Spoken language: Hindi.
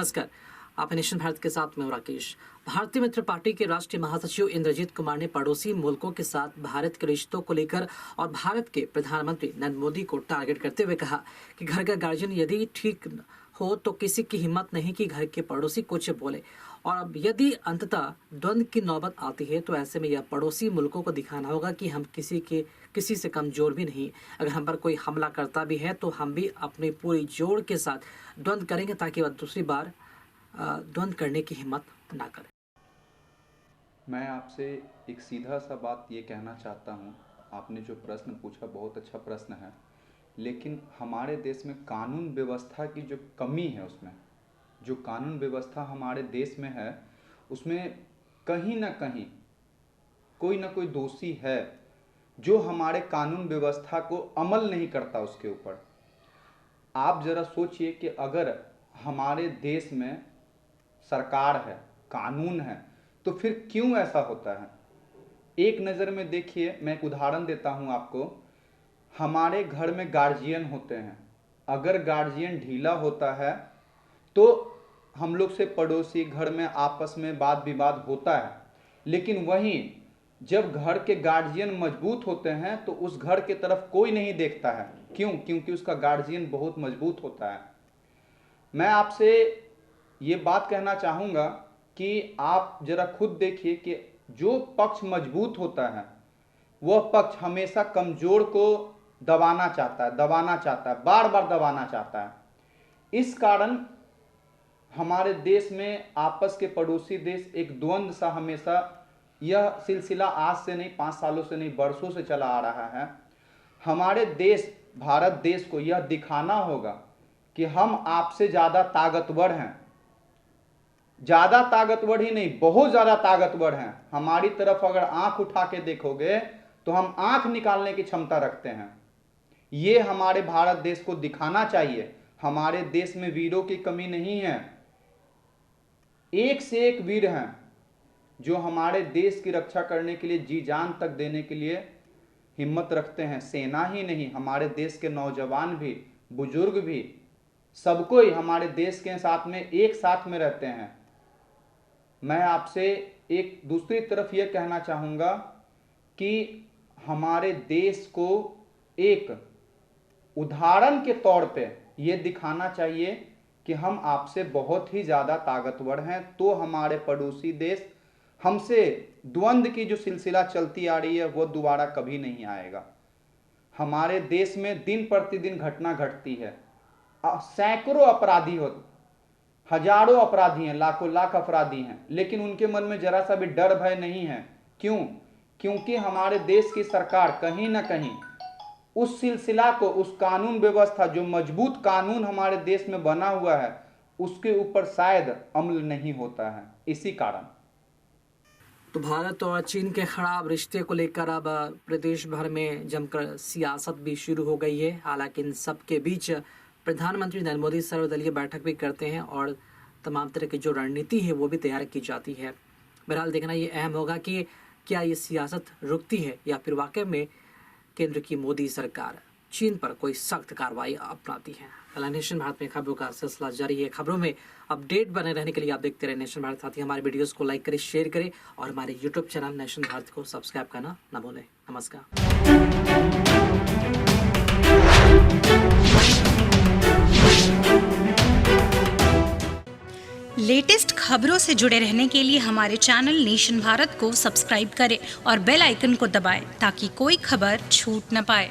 नमस्कार, आप नेशन भारत के साथ में हूं राकेश। भारतीय मित्र पार्टी के राष्ट्रीय महासचिव इंद्रजीत कुमार ने पड़ोसी मुल्कों के साथ भारत के रिश्तों को लेकर और भारत के प्रधानमंत्री नरेंद्र मोदी को टारगेट करते हुए कहा कि घर का गार्जियन यदि ठीक हो तो किसी की हिम्मत नहीं कि घर के पड़ोसी कुछ बोले, और अब यदि अंततः द्वंद्व की नौबत आती है तो ऐसे में यह पड़ोसी मुल्कों को दिखाना होगा कि हम किसी से कमजोर भी नहीं। अगर हम पर कोई हमला करता भी है तो हम भी अपनी पूरी जोड़ के साथ द्वंद्व करेंगे ताकि वह दूसरी बार द्वंद्व करने की हिम्मत ना करे। मैं आपसे एक सीधा सा बात ये कहना चाहता हूँ। आपने जो प्रश्न पूछा बहुत अच्छा प्रश्न है, लेकिन हमारे देश में कानून व्यवस्था की जो कमी है, उसमें जो कानून व्यवस्था हमारे देश में है उसमें कहीं ना कहीं कोई ना कोई दोषी है जो हमारे कानून व्यवस्था को अमल नहीं करता उसके ऊपर। आप ज़रा सोचिए कि अगर हमारे देश में सरकार है, कानून है, तो फिर क्यों ऐसा होता है। एक नज़र में देखिए, मैं एक उदाहरण देता हूं आपको। हमारे घर में गार्जियन होते हैं, अगर गार्जियन ढीला होता है तो हम लोग से पड़ोसी घर में आपस में वाद विवाद होता है, लेकिन वहीं जब घर के गार्जियन मजबूत होते हैं तो उस घर के तरफ कोई नहीं देखता है। क्यों? क्योंकि उसका गार्जियन बहुत मजबूत होता है। मैं आपसे ये बात कहना चाहूँगा कि आप जरा खुद देखिए कि जो पक्ष मजबूत होता है वह पक्ष हमेशा कमजोर को दबाना चाहता है, बार बार दबाना चाहता है। इस कारण हमारे देश में आपस के पड़ोसी देश एक द्वंद्व सा हमेशा, यह सिलसिला आज से नहीं 5 सालों से नहीं वर्षों से चला आ रहा है। हमारे देश भारत देश को यह दिखाना होगा कि हम आपसे ज़्यादा ताकतवर हैं। ज़्यादा ताकतवर ही नहीं, बहुत ज़्यादा ताकतवर हैं। हमारी तरफ अगर आंख उठा के देखोगे तो हम आंख निकालने की क्षमता रखते हैं। ये हमारे भारत देश को दिखाना चाहिए। हमारे देश में वीरों की कमी नहीं है, एक से एक वीर हैं जो हमारे देश की रक्षा करने के लिए जी जान तक देने के लिए हिम्मत रखते हैं। सेना ही नहीं, हमारे देश के नौजवान भी, बुजुर्ग भी, सब कोई हमारे देश के साथ में एक साथ में रहते हैं। मैं आपसे एक दूसरी तरफ यह कहना चाहूँगा कि हमारे देश को एक उदाहरण के तौर पे यह दिखाना चाहिए कि हम आपसे बहुत ही ज़्यादा ताकतवर हैं, तो हमारे पड़ोसी देश हमसे द्वंद्व की जो सिलसिला चलती आ रही है वो दोबारा कभी नहीं आएगा। हमारे देश में दिन प्रतिदिन घटना घटती है, सैकड़ों अपराधी होते, हजारों अपराधी हैं, लाखों लाख अपराधी हैं, लेकिन उनके मन में जरा सा भी डर भय नहीं है। क्यों? क्योंकि हमारे देश की सरकार कहीं ना कहीं उस सिलसिला को, उस कानून व्यवस्था, जो मजबूत कानून हमारे देश में बना हुआ है, उसके ऊपर शायद अमल नहीं होता है। इसी कारण तो भारत और चीन के खराब रिश्ते को लेकर अब प्रदेश भर में जमकर सियासत भी शुरू हो गई है। हालांकि इन सब के बीच प्रधानमंत्री नरेंद्र मोदी सर्वदलीय बैठक भी करते हैं और तमाम तरह की जो रणनीति है वो भी तैयार की जाती है। बहरहाल देखना ये अहम होगा कि क्या ये सियासत रुकती है या फिर वाकई में केंद्र की मोदी सरकार चीन पर कोई सख्त कार्रवाई अपनाती है। नेशन भारत में खबरों का सिलसिला जारी है। खबरों में अपडेट बने रहने के लिए आप देखते रहे नेशन भारत। साथ ही हमारे वीडियोस को लाइक करें, शेयर करें और हमारे यूट्यूब चैनल नेशन भारत को सब्सक्राइब करना न भूलें। नमस्कार। लेटेस्ट खबरों से जुड़े रहने के लिए हमारे चैनल नेशन भारत को सब्सक्राइब करें और बेल आइकन को दबाएं ताकि कोई खबर छूट न पाए।